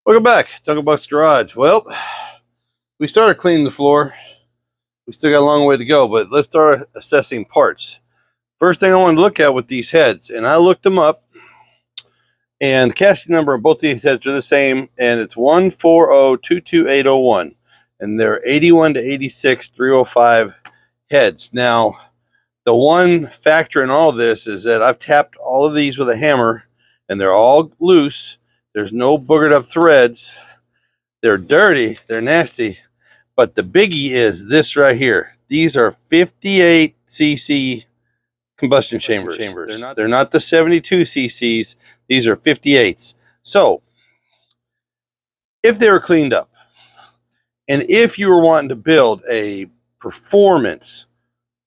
Welcome back, Jungle Buck's Garage. Well, we started cleaning the floor. We still got a long way to go, but let's start assessing parts. First thing I want to look at with these heads, and I looked them up, and the casting number on both these heads are the same, and it's 140-22801, and they're 81 to 86 305 heads. Now, the one factor in all this is that I've tapped all of these with a hammer, and they're all loose. There's no boogered up threads. They're dirty. They're nasty. But the biggie is this right here. These are 58 cc combustion chambers. They're not the 72 cc's. These are 58s. So if they were cleaned up, and if you were wanting to build a performance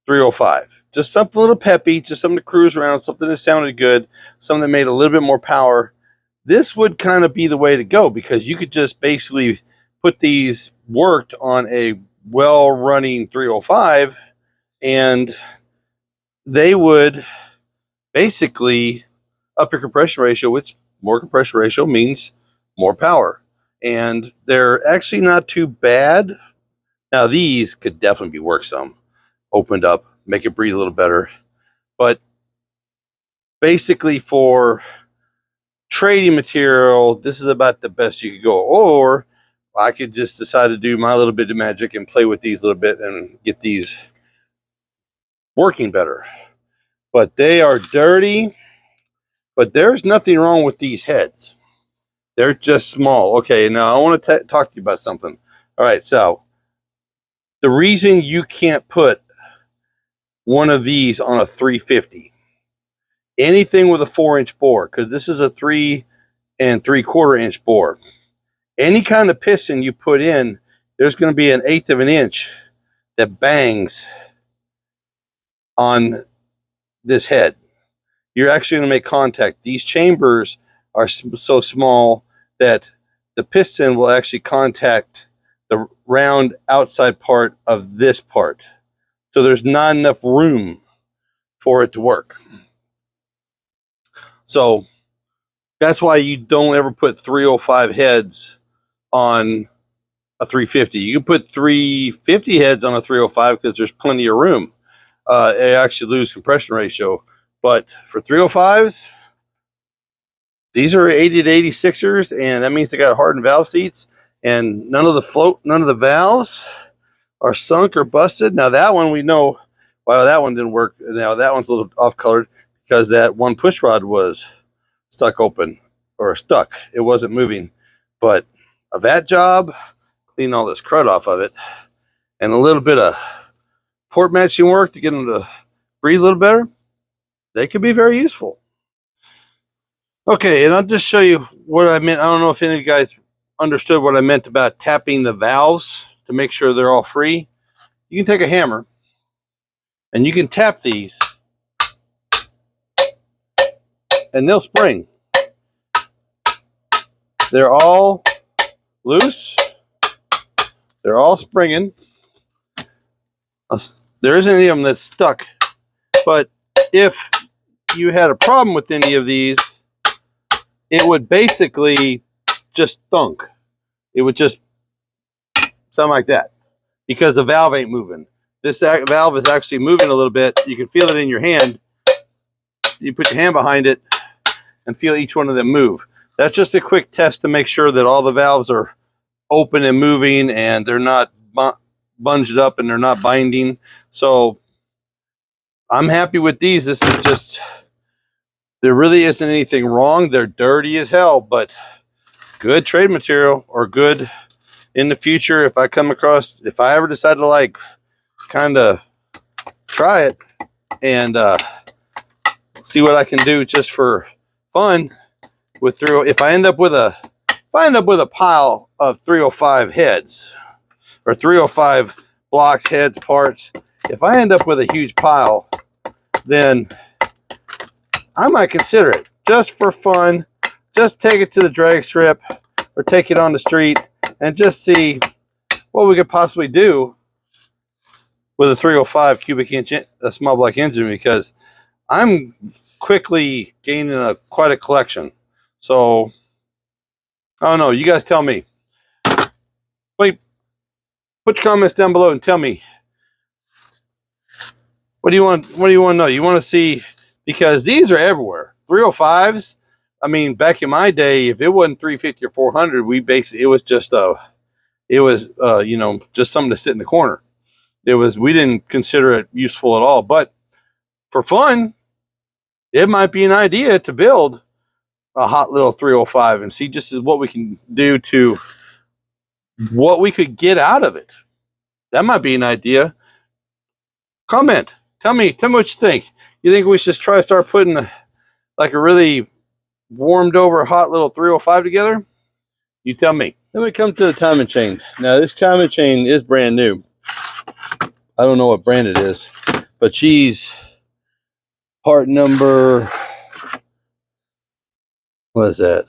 305, just something a little peppy, just something to cruise around, something that sounded good, something that made a little bit more power, this would kind of be the way to go, because you could just basically put these worked on a well-running 305 and they would basically up your compression ratio, which more compression ratio means more power. And they're actually not too bad. Now, these could definitely be worked some, opened up, make it breathe a little better. But basically for trading material, this is about the best you could go. Or I could just decide to do my little bit of magic and play with these a little bit and get these working better. But they are dirty, but there's nothing wrong with these heads. They're just small. Okay, now I want to talk to you about something. All right, so the reason you can't put one of these on a 350, anything with a 4-inch bore, because this is a 3 3/4 inch bore. Any kind of piston you put in, there's going to be 1/8 of an inch that bangs on this head. You're actually going to make contact. These chambers are so small that the piston will actually contact the round outside part of this part. So there's not enough room for it to work. So that's why you don't ever put 305 heads on a 350. You can put 350 heads on a 305 because there's plenty of room. They actually lose compression ratio. But for 305s, these are 80 to 86ers, and that means they got hardened valve seats, and none of the valves are sunk or busted. Now that one we know, well, that one didn't work. Now that one's a little off colored because that one push rod was stuck open or stuck. It wasn't moving. But a vat job, clean all this crud off of it, and a little bit of port matching work to get them to breathe a little better, they could be very useful. Okay, and I'll just show you what I meant. I don't know if any of you guys understood what I meant about tapping the valves to make sure they're all free. You can take a hammer and you can tap these and they'll spring. They're all loose. They're all springing. There isn't any of them that's stuck. But if you had a problem with any of these, it would basically just thunk. It would just sound like that because the valve ain't moving. This valve is actually moving a little bit. You can feel it in your hand. You put your hand behind it and feel each one of them move. That's just a quick test to make sure that all the valves are open and moving and they're not bunged up and they're not binding. So I'm happy with these. This is just, there really isn't anything wrong. They're dirty as hell, but good trade material, or good in the future if I come across, if I ever decide to like kind of try it and see what I can do just for fun with if I end up with a pile of 305 heads or 305 blocks, heads, parts, if I end up with a huge pile, then I might consider it just for fun. Just take it to the drag strip or take it on the street and just see what we could possibly do with a 305 cubic inch, a small block engine, because I'm quickly gaining quite a collection. So I don't know. You guys tell me. Wait, put your comments down below and tell me. What do you want to know? You want to see, because these are everywhere. 305s. I mean, back in my day, if it wasn't 350 or 400, we basically, it was just you know, just something to sit in the corner. We didn't consider it useful at all, but for fun, it might be an idea to build a hot little 305 and see just what we can do to what we could get out of it. That might be an idea. Comment. Tell me what you think. You think we should try to start putting like a really warmed over hot little 305 together? You tell me. Then we come to the timing chain. Now this timing chain is brand new. I don't know what brand it is, but she's part number, what is that?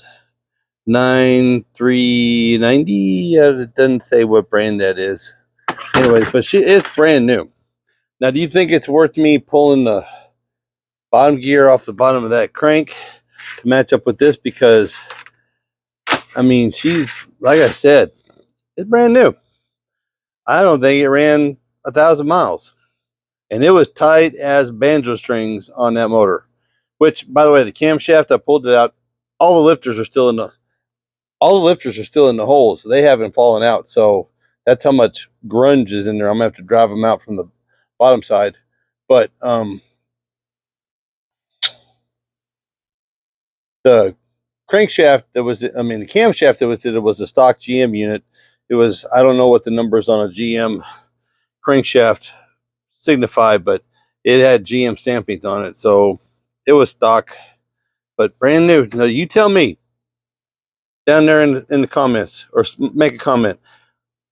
9390. It doesn't say what brand that is. Anyways, but it's brand new. Now, do you think it's worth me pulling the bottom gear off the bottom of that crank to match up with this? Because, I mean, she's, like I said, it's brand new. I don't think it ran 1,000 miles. And it was tight as banjo strings on that motor. Which, by the way, the camshaft, I pulled it out. All the lifters are still in the holes. So they haven't fallen out. So that's how much grunge is in there. I'm gonna have to drive them out from the bottom side. But the crankshaft that was, the camshaft that was it was a stock GM unit. It was, I don't know what the numbers on a GM crankshaft signify, but it had GM stampings on it. So it was stock, but brand new. Now you tell me down there in the comments, or make a comment.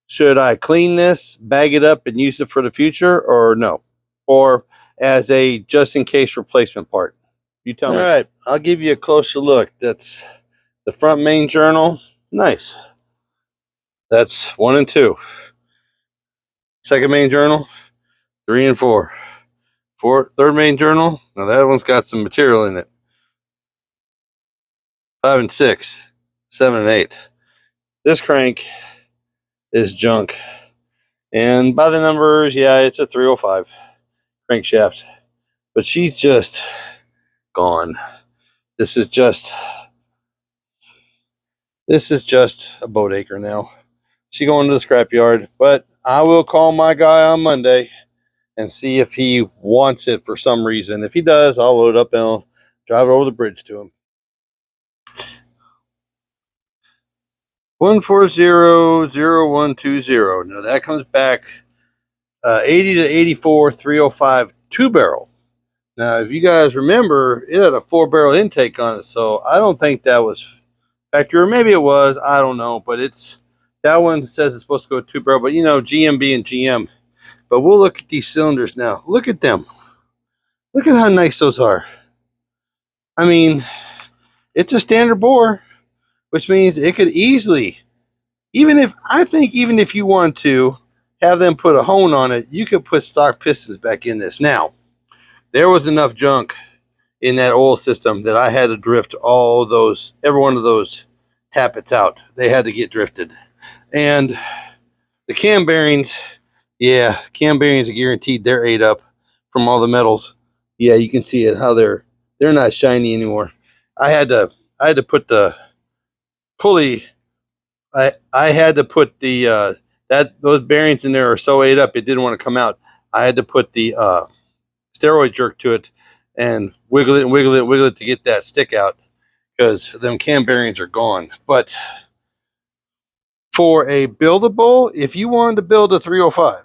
Should I clean this, bag it up, and use it for the future, or no? Or as a just-in-case replacement part? You tell me. All right, I'll give you a closer look. That's the front main journal. Nice. That's 1 and 2. Second main journal, 3 and 4. Third main journal. Now that one's got some material in it. 5 and 6. 7 and 8. This crank is junk. And by the numbers, yeah, it's a 305 crankshaft. But she's just gone. This is just a boat acre now. She's going to the scrapyard. But I will call my guy on Monday and see if he wants it for some reason. If he does, I'll load it up and I'll drive it over the bridge to him. 1400120. Now that comes back 80 to 84 305 2-barrel. Now, if you guys remember, it had a 4-barrel intake on it, so I don't think that was factory, or maybe it was. I don't know, but that one says it's supposed to go 2-barrel. But you know, GM being GM. But we'll look at these cylinders now. Look at them. Look at how nice those are. I mean, it's a standard bore, which means it could easily, even if you want to have them put a hone on it, you could put stock pistons back in this. Now, there was enough junk in that oil system that I had to drift every one of those tappets out. They had to get drifted. And the cam bearings, yeah, cam bearings are guaranteed they're ate up from all the metals. Yeah, you can see it, how they're not shiny anymore. I had to put the pulley, I had to put the those bearings in there are so ate up it didn't want to come out. I had to put the steroid jerk to it and wiggle it to get that stick out, because them cam bearings are gone. But for a buildable, if you wanted to build a 305,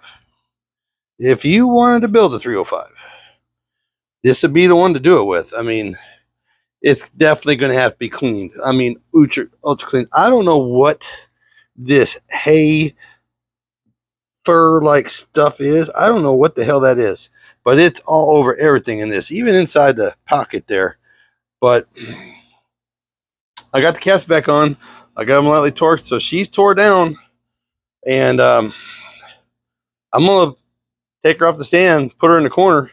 this would be the one to do it with. I mean, it's definitely going to have to be cleaned. I mean, ultra clean. I don't know what this hay fur like stuff is. I don't know what the hell that is, but it's all over everything in this, even inside the pocket there. But I got the caps back on. I got them lightly torqued, so she's tore down. And I'm going to take her off the stand, put her in the corner,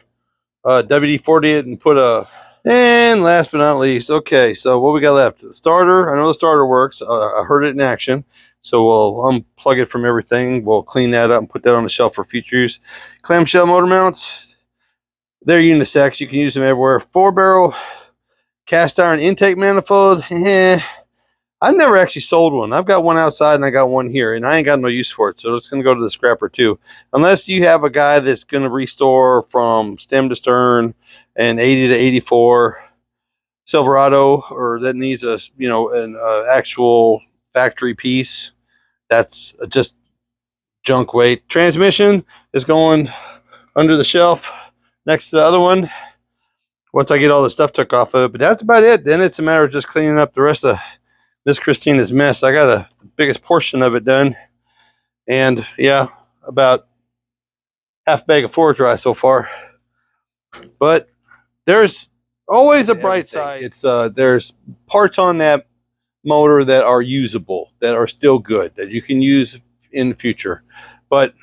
WD-40 it, and put a And last but not least, okay, so what we got left? The starter. I know the starter works. I heard it in action. So we'll unplug it from everything. We'll clean that up and put that on the shelf for future use. Clamshell motor mounts. They're unisex. You can use them everywhere. 4-barrel cast iron intake manifold. I've never actually sold one. I've got one outside and I got one here, and I ain't got no use for it. So it's going to go to the scrapper too. Unless you have a guy that's going to restore from stem to stern and 80 to 84 Silverado, or that needs a, you know, an actual factory piece. That's just junk weight. Transmission is going under the shelf next to the other one once I get all the stuff took off of it. But that's about it. Then it's a matter of just cleaning up the rest of Miss Christina's mess. I got the biggest portion of it done, and yeah, about half bag of floor dry so far. But there's always a bright side. It's there's parts on that motor that are usable, that are still good, that you can use in the future. But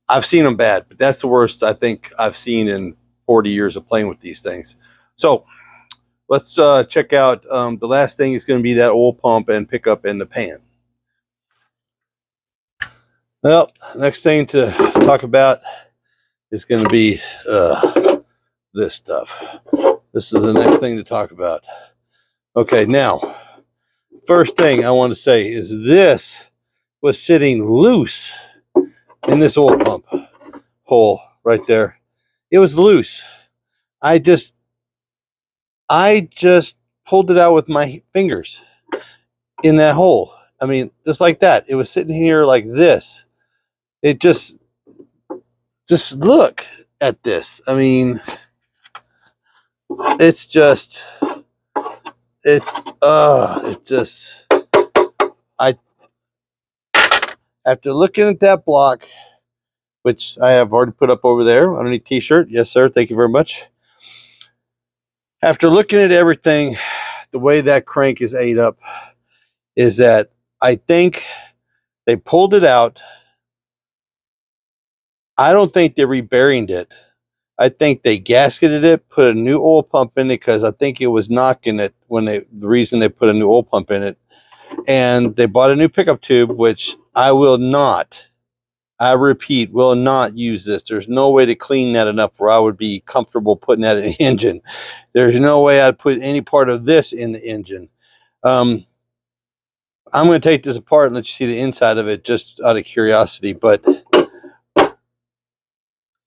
I've seen them bad, but that's the worst I think I've seen in 40 years of playing with these things. So let's check out the last thing is going to be that oil pump and pickup in the pan. Well, next thing to talk about is going to be this stuff. This is the next thing to talk about. Okay, now, first thing I want to say is this was sitting loose in this oil pump hole right there. It was loose. I just pulled it out with my fingers in that hole. I mean, just like that. It was sitting here like this. It just look at this. I mean, it's just, after looking at that block, which I have already put up over there underneath t-shirt. Yes, sir. Thank you very much. After looking at everything, the way that crank is ate up is that I think they pulled it out. I don't think they rebearinged it. I think they gasketed it, put a new oil pump in it, because I think it was knocking it when the reason they put a new oil pump in it. And they bought a new pickup tube, which I will not, I repeat, will not use this. There's no way to clean that enough where I would be comfortable putting that in the engine. There's no way I'd put any part of this in the engine. I'm going to take this apart and let you see the inside of it just out of curiosity. But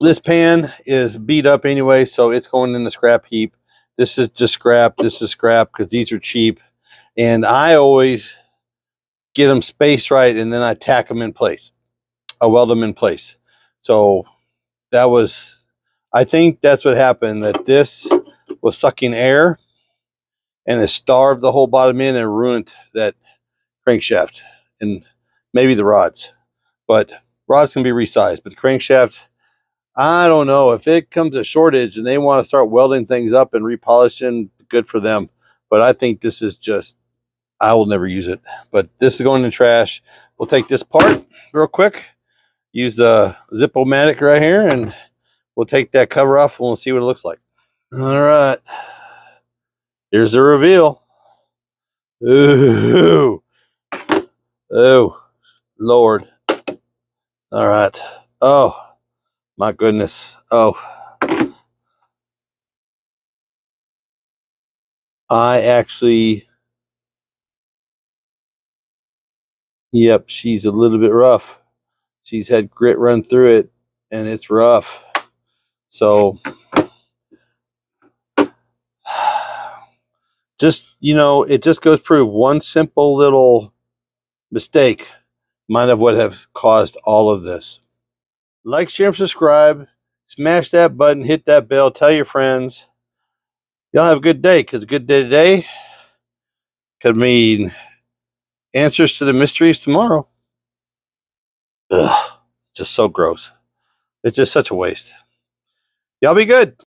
this pan is beat up anyway, so it's going in the scrap heap. This is just scrap. This is scrap because these are cheap. And I always get them spaced right, and then I tack them in place. I weld them in place. So that was, I think that's what happened, that this was sucking air and it starved the whole bottom end and ruined that crankshaft and maybe the rods. But rods can be resized, but the crankshaft, I don't know. If it comes to shortage and they want to start welding things up and repolishing, good for them. But I think this is just, I will never use it. But this is going in the trash. We'll take this part real quick. Use the Zip-O-Matic right here, and we'll take that cover off and we'll see what it looks like. All right. Here's the reveal. Ooh. Oh, Lord. All right. Oh, my goodness. Oh. I actually, yep, she's a little bit rough. She's had grit run through it, and it's rough. So, just, you know, it just goes to prove one simple little mistake might have would have caused all of this. Like, share, and subscribe. Smash that button, hit that bell, tell your friends. Y'all have a good day, because a good day today could mean answers to the mysteries tomorrow. Ugh, just so gross. It's just such a waste. Y'all be good.